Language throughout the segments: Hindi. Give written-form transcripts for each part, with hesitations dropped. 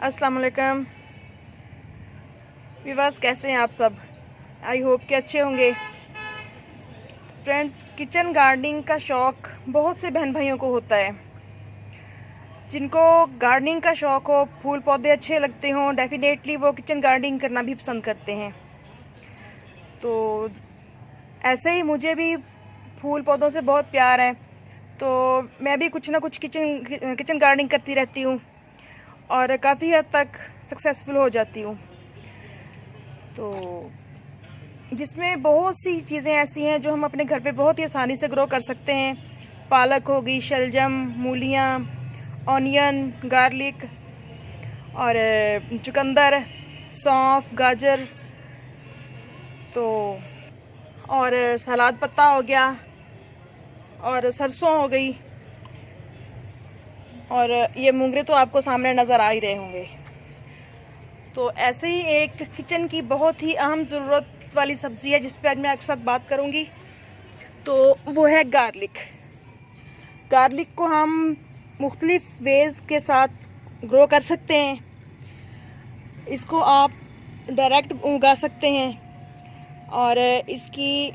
अस्सलाम वालेकुम व्यूअर्स, कैसे हैं आप सब। आई होप कि अच्छे होंगे। फ्रेंड्स, किचन गार्डनिंग का शौक़ बहुत से बहन भाइयों को होता है। जिनको गार्डनिंग का शौक़ हो, फूल पौधे अच्छे लगते हों, डेफिनेटली वो किचन गार्डनिंग करना भी पसंद करते हैं। तो ऐसे ही मुझे भी फूल पौधों से बहुत प्यार है, तो मैं भी कुछ ना कुछ किचन गार्डनिंग करती रहती हूँ और काफ़ी हद तक सक्सेसफुल हो जाती हूँ। तो जिसमें बहुत सी चीज़ें ऐसी हैं जो हम अपने घर पे बहुत ही आसानी से ग्रो कर सकते हैं। पालक हो गई, शलजम, मूलियाँ, ऑनियन, गार्लिक और चुकंदर, सौंफ, गाजर, तो और सलाद पत्ता हो गया और सरसों हो गई, और ये मूंगरे तो आपको सामने नज़र आ ही रहे होंगे। तो ऐसे ही एक किचन की बहुत ही अहम ज़रूरत वाली सब्ज़ी है जिस पे आज मैं आपके साथ बात करूँगी, तो वो है गार्लिक। गार्लिक को हम मुख्तलिफ वेज़ के साथ ग्रो कर सकते हैं। इसको आप डायरेक्ट उगा सकते हैं और इसकी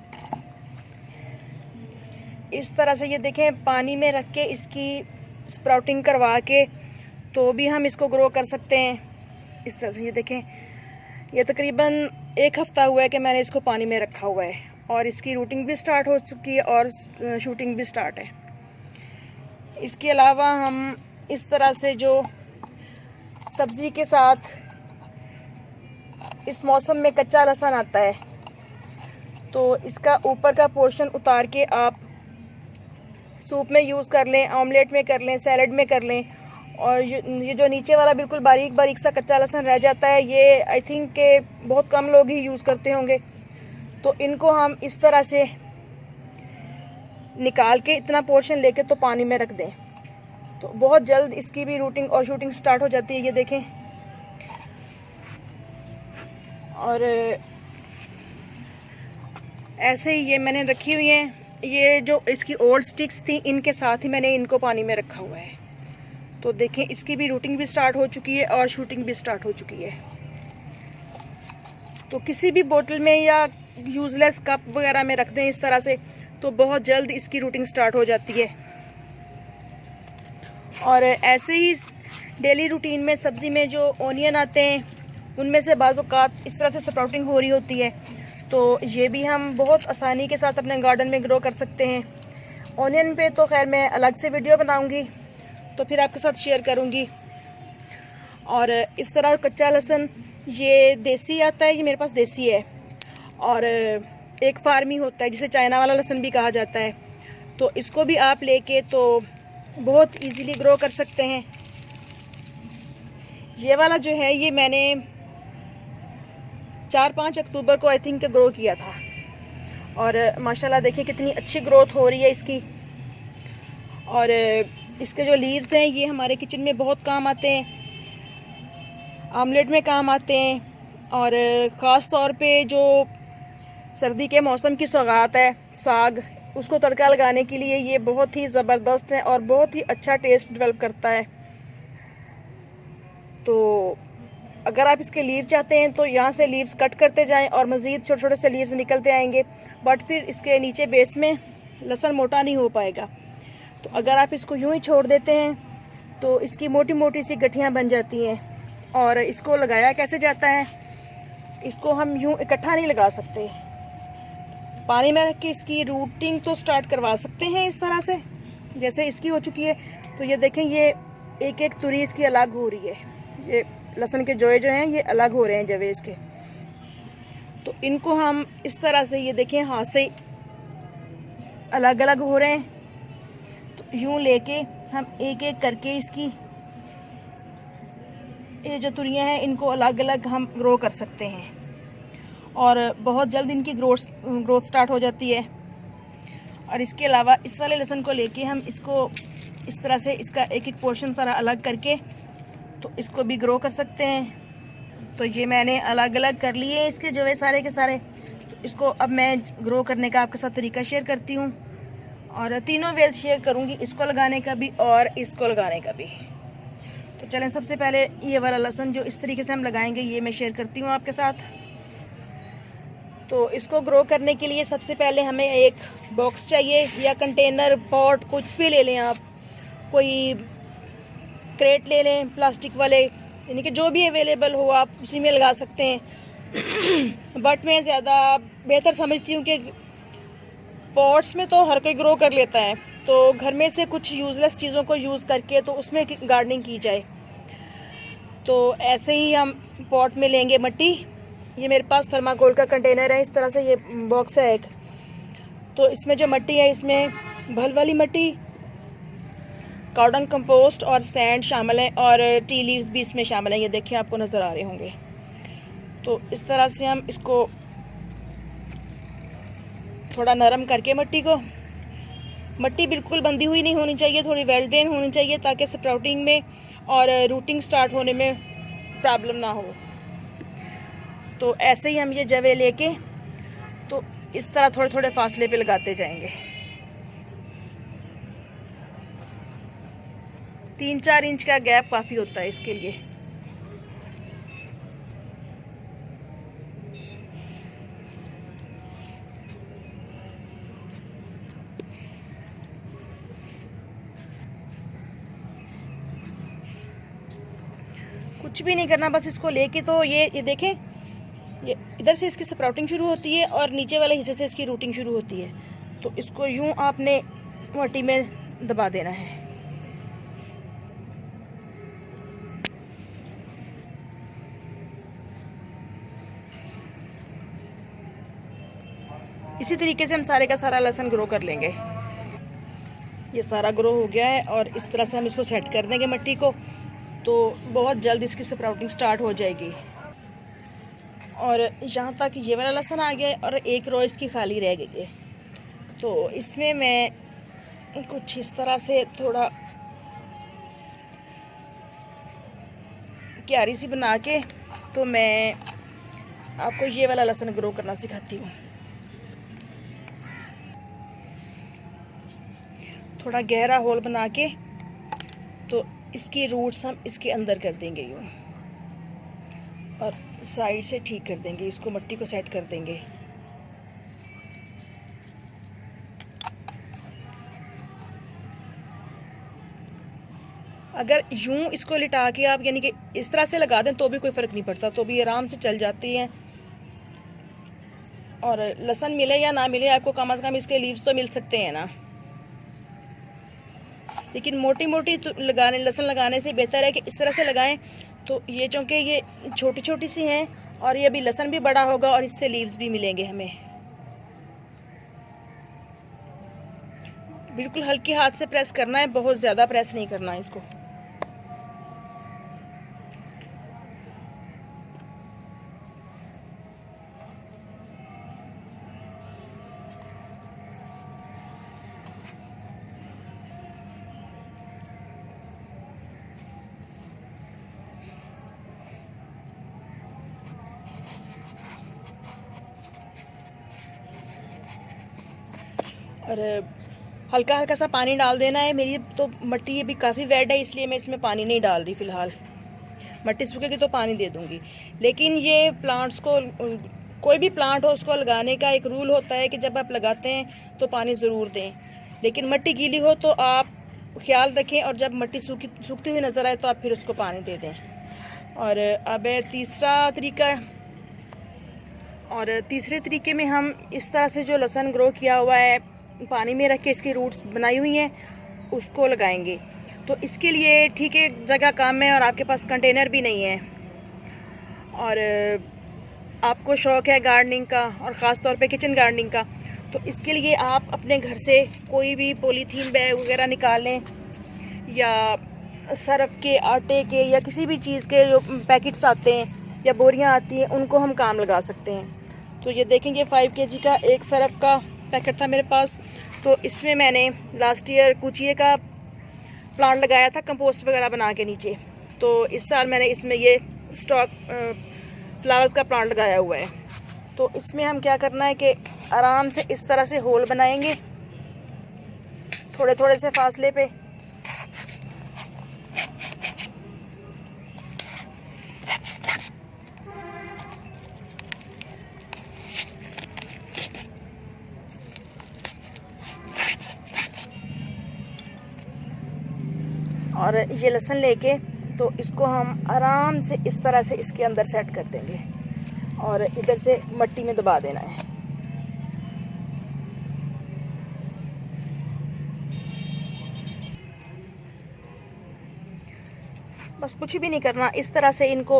इस तरह से, ये देखें, पानी में रख के इसकी स्प्राउटिंग करवा के तो भी हम इसको ग्रो कर सकते हैं। इस तरह से ये देखें, ये तकरीबन 1 हफ़्ता हुआ है कि मैंने इसको पानी में रखा हुआ है और इसकी रूटिंग भी स्टार्ट हो चुकी है और शूटिंग भी स्टार्ट है। इसके अलावा हम इस तरह से जो सब्ज़ी के साथ इस मौसम में कच्चा लहसुन आता है, तो इसका ऊपर का पोर्शन उतार के आप सूप में यूज़ कर लें, ऑमलेट में कर लें, सैलड में कर लें। और ये जो नीचे वाला बिल्कुल बारीक बारीक सा कच्चा लहसुन रह जाता है, ये आई थिंक के बहुत कम लोग ही यूज़ करते होंगे। तो इनको हम इस तरह से निकाल के इतना पोर्शन लेके तो पानी में रख दें, तो बहुत जल्द इसकी भी रूटिंग और शूटिंग स्टार्ट हो जाती है। ये देखें, और ऐसे ही ये मैंने रखी हुई हैं। ये जो इसकी ओल्ड स्टिक्स थी, इनके साथ ही मैंने इनको पानी में रखा हुआ है। तो देखें, इसकी भी रूटिंग भी स्टार्ट हो चुकी है और शूटिंग भी स्टार्ट हो चुकी है। तो किसी भी बोतल में या यूज़लेस कप वगैरह में रख दें इस तरह से, तो बहुत जल्द इसकी रूटिंग स्टार्ट हो जाती है। और ऐसे ही डेली रूटीन में सब्ज़ी में जो ओनियन आते हैं, उनमें से बाज़ औक़ात इस तरह से स्प्राउटिंग हो रही होती है, तो ये भी हम बहुत आसानी के साथ अपने गार्डन में ग्रो कर सकते हैं। ओनियन पे तो खैर मैं अलग से वीडियो बनाऊंगी, तो फिर आपके साथ शेयर करूंगी। और इस तरह कच्चा लहसुन, ये देसी आता है, ये मेरे पास देसी है, और एक फार्मी होता है जिसे चाइना वाला लहसुन भी कहा जाता है। तो इसको भी आप लेके तो बहुत इजीली ग्रो कर सकते हैं। ये वाला जो है, ये मैंने 4-5 अक्टूबर को आई थिंक ग्रो किया था, और माशाल्लाह देखिए कितनी अच्छी ग्रोथ हो रही है इसकी। और इसके जो लीव्स हैं, ये हमारे किचन में बहुत काम आते हैं, आमलेट में काम आते हैं, और ख़ास तौर पे जो सर्दी के मौसम की सौगात है, साग, उसको तड़का लगाने के लिए ये बहुत ही ज़बरदस्त है और बहुत ही अच्छा टेस्ट डेवलप करता है। तो अगर आप इसके लीव चाहते हैं तो यहाँ से लीव्स कट करते जाएं और मज़ीद छोटे छोटे से लीव्स निकलते आएंगे, बट फिर इसके नीचे बेस में लहसुन मोटा नहीं हो पाएगा। तो अगर आप इसको यूं ही छोड़ देते हैं तो इसकी मोटी मोटी सी गठियाँ बन जाती हैं। और इसको लगाया कैसे जाता है, इसको हम यूं इकट्ठा नहीं लगा सकते, पानी में रख के इसकी रूटिंग तो स्टार्ट करवा सकते हैं इस तरह से, जैसे इसकी हो चुकी है। तो ये देखें, ये एक एक तुरी इसकी अलग हो रही है, ये लहसुन के जोए जो हैं ये अलग हो रहे हैं जवे इसके। तो इनको हम इस तरह से, ये देखें, हाथ से अलग अलग हो रहे हैं। तो यूं लेके हम एक एक करके इसकी ये जो तुरियां हैं, इनको अलग अलग हम ग्रो कर सकते हैं और बहुत जल्द इनकी ग्रोथ स्टार्ट हो जाती है। और इसके अलावा इस वाले लहसुन को लेके हम इसको इस तरह से, इसका एक एक पोर्शन सारा अलग करके तो इसको भी ग्रो कर सकते हैं। तो ये मैंने अलग अलग कर लिए इसके जो है सारे के सारे। तो इसको अब मैं ग्रो करने का आपके साथ तरीका शेयर करती हूँ, और तीनों वेज शेयर करूँगी, इसको लगाने का भी और इसको लगाने का भी। तो चलें, सबसे पहले ये वाला लहसुन जो इस तरीके से हम लगाएंगे ये मैं शेयर करती हूँ आपके साथ। तो इसको ग्रो करने के लिए सबसे पहले हमें एक बॉक्स चाहिए या कंटेनर, पॉट, कुछ भी ले लें आप। कोई क्रेट ले लें प्लास्टिक वाले, यानी कि जो भी अवेलेबल हो आप उसी में लगा सकते हैं। बट मैं ज़्यादा बेहतर समझती हूँ कि पॉट्स में तो हर कोई ग्रो कर लेता है, तो घर में से कुछ यूज़लेस चीज़ों को यूज़ करके तो उसमें गार्डनिंग की जाए। तो ऐसे ही हम पॉट में लेंगे मट्टी। ये मेरे पास थर्माकोल का कंटेनर है, इस तरह से ये बॉक्स है एक। तो इसमें जो मट्टी है इसमें भल वाली मट्टी, काउडंग कंपोस्ट और सैंड शामिल है और टी लीव्स भी इसमें शामिल है। ये देखिए आपको नज़र आ रहे होंगे। तो इस तरह से हम इसको थोड़ा नरम करके मट्टी बिल्कुल बंधी हुई नहीं होनी चाहिए, थोड़ी वेल ड्रेन होनी चाहिए ताकि स्प्राउटिंग में और रूटिंग स्टार्ट होने में प्रॉब्लम ना हो। तो ऐसे ही हम ये जवे लेके तो इस तरह थोड़े थोड़े फासले पे लगाते जाएंगे। 3-4 इंच का गैप काफ़ी होता है इसके लिए। कुछ भी नहीं करना, बस इसको लेके तो ये देखें, ये इधर से इसकी स्प्राउटिंग शुरू होती है और नीचे वाले हिस्से से इसकी रूटिंग शुरू होती है। तो इसको यूं आपने मट्टी में दबा देना है। इसी तरीके से हम सारे का सारा लहसुन ग्रो कर लेंगे। ये सारा ग्रो हो गया है और इस तरह से हम इसको सेट कर देंगे मट्टी को, तो बहुत जल्द इसकी स्प्राउटिंग स्टार्ट हो जाएगी। और यहाँ तक ये वाला लहसुन आ गया है और एक रो इसकी खाली रह गई है। तो इसमें मैं कुछ इस तरह से थोड़ा क्यारी सी बना के तो मैं आपको ये वाला लहसुन ग्रो करना सिखाती हूँ। थोड़ा गहरा होल बना के तो इसकी रूट्स हम इसके अंदर कर देंगे यूँ, और साइड से ठीक कर देंगे, इसको मट्टी को सेट कर देंगे। अगर यूं इसको लिटा के आप यानी कि इस तरह से लगा दें तो भी कोई फ़र्क नहीं पड़ता, तो भी आराम से चल जाती हैं। और लहसुन मिले या ना मिले आपको, कम से कम इसके लीव्स तो मिल सकते हैं ना। लेकिन मोटी मोटी तो लहसुन लगाने से बेहतर है कि इस तरह से लगाएं। तो ये चूँकि ये छोटी छोटी सी हैं और ये अभी लहसुन भी बड़ा होगा और इससे लीव्स भी मिलेंगे हमें। बिल्कुल हल्के हाथ से प्रेस करना है, बहुत ज़्यादा प्रेस नहीं करना है इसको। और हल्का हल्का सा पानी डाल देना है। मेरी तो मट्टी ये भी काफ़ी वेट है, इसलिए मैं इसमें पानी नहीं डाल रही फ़िलहाल। मट्टी सूखेगी तो पानी दे दूँगी। लेकिन ये प्लांट्स को, कोई भी प्लांट हो उसको लगाने का एक रूल होता है कि जब आप लगाते हैं तो पानी ज़रूर दें। लेकिन मट्टी गीली हो तो आप ख्याल रखें, और जब मट्टी सूखती हुई नज़र आए तो आप फिर उसको पानी दे दें। और अब तीसरा तरीका, और तीसरे तरीके में हम इस तरह से जो लहसुन ग्रो किया हुआ है पानी में रख के इसकी रूट्स बनाई हुई हैं उसको लगाएंगे। तो इसके लिए ठीक है जगह कम है और आपके पास कंटेनर भी नहीं है, और आपको शौक़ है गार्डनिंग का और ख़ास तौर पे किचन गार्डनिंग का, तो इसके लिए आप अपने घर से कोई भी पॉलीथीन बैग वगैरह निकाल लें, या सर्फ के, आटे के, या किसी भी चीज़ के जो पैकेट्स आते हैं या बोरियां आती हैं उनको हम काम लगा सकते हैं। तो ये देखेंगे 5 kg का एक सर्फ का पैकेट था मेरे पास। तो इसमें मैंने लास्ट ईयर कुचिए का प्लांट लगाया था कंपोस्ट वगैरह बना के नीचे। तो इस साल मैंने इसमें ये स्टॉक फ्लावर्स का प्लांट लगाया हुआ है। तो इसमें हम क्या करना है कि आराम से इस तरह से होल बनाएंगे थोड़े थोड़े से फासले पे, और ये लहसुन लेके तो इसको हम आराम से इस तरह से इसके अंदर सेट कर देंगे और इधर से मिट्टी में दबा देना है। बस कुछ भी नहीं करना, इस तरह से इनको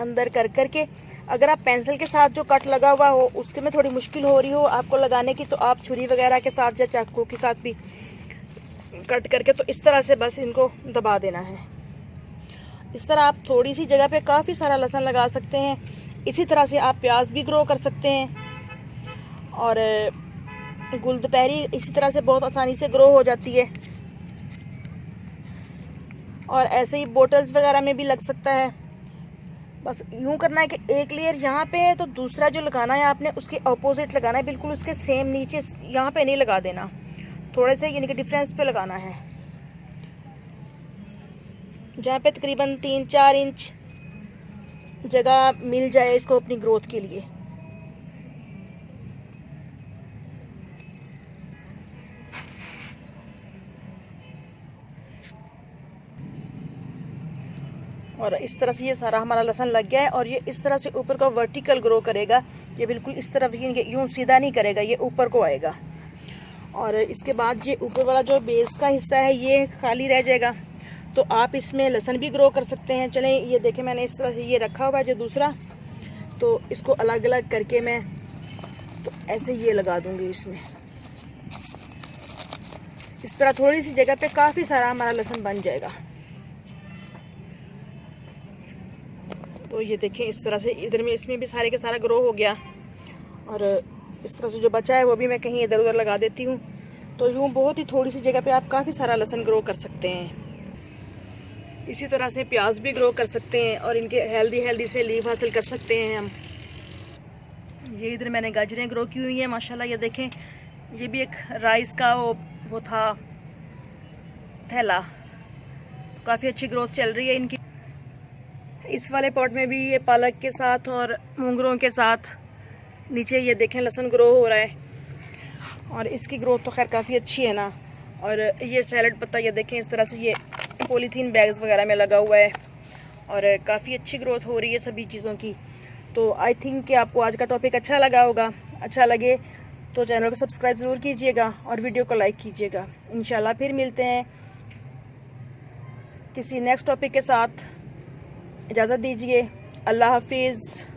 अंदर कर करके, अगर आप पेंसिल के साथ जो कट लगा हुआ हो उसके में थोड़ी मुश्किल हो रही हो आपको लगाने की, तो आप छुरी वगैरह के साथ या चाकू के साथ भी कट करके तो इस तरह से बस इनको दबा देना है। इस तरह आप थोड़ी सी जगह पे काफ़ी सारा लहसुन लगा सकते हैं। इसी तरह से आप प्याज भी ग्रो कर सकते हैं और गुलदपहरी इसी तरह से बहुत आसानी से ग्रो हो जाती है। और ऐसे ही बोटल्स वगैरह में भी लग सकता है। बस यूँ करना है कि एक लेयर यहाँ पे है तो दूसरा जो लगाना है आपने उसके अपोजिट लगाना है, बिल्कुल उसके सेम नीचे यहाँ पे नहीं लगा देना, थोड़े से यानी कि डिफरेंस पे लगाना है, जहाँ पे तकरीबन 3-4 इंच जगह मिल जाए इसको अपनी ग्रोथ के लिए। और इस तरह से ये सारा हमारा लहसुन लग गया है और ये इस तरह से ऊपर का वर्टिकल ग्रो करेगा। ये बिल्कुल इस तरफ यूँ सीधा नहीं करेगा, ये ऊपर को आएगा। और इसके बाद ये ऊपर वाला जो बेस का हिस्सा है ये खाली रह जाएगा, तो आप इसमें लहसुन भी ग्रो कर सकते हैं। चलें ये देखें मैंने इस तरह से ये रखा हुआ है जो दूसरा, तो इसको अलग अलग करके मैं तो ऐसे ये लगा दूंगी इसमें। इस तरह थोड़ी सी जगह पे काफ़ी सारा हमारा लहसुन बन जाएगा। तो ये देखें इस तरह से इधर में इसमें भी सारे के सारा ग्रो हो गया और इस तरह से जो बचा है वो भी मैं कहीं इधर उधर लगा देती हूँ। तो यूँ बहुत ही थोड़ी सी जगह पे आप काफ़ी सारा लहसुन ग्रो कर सकते हैं। इसी तरह से प्याज भी ग्रो कर सकते हैं और इनके हेल्दी से लीफ हासिल कर सकते हैं हम। ये इधर मैंने गाजरें ग्रो की हुई हैं माशाल्लाह। ये देखें ये भी एक राइस का वो था थैला, काफ़ी अच्छी ग्रोथ चल रही है इनकी। इस वाले पॉट में भी ये पालक के साथ और मूंगरों के साथ नीचे ये देखें लहसुन ग्रो हो रहा है और इसकी ग्रोथ तो खैर काफ़ी अच्छी है ना। और ये सैलड पत्ता ये देखें इस तरह से ये पॉलीथीन बैग्स वगैरह में लगा हुआ है और काफ़ी अच्छी ग्रोथ हो रही है सभी चीज़ों की। तो आई थिंक कि आपको आज का टॉपिक अच्छा लगा होगा। अच्छा लगे तो चैनल को सब्सक्राइब ज़रूर कीजिएगा और वीडियो को लाइक कीजिएगा। इंशाल्लाह फिर मिलते हैं किसी नेक्स्ट टॉपिक के साथ। इजाज़त दीजिए। अल्लाह हाफिज़।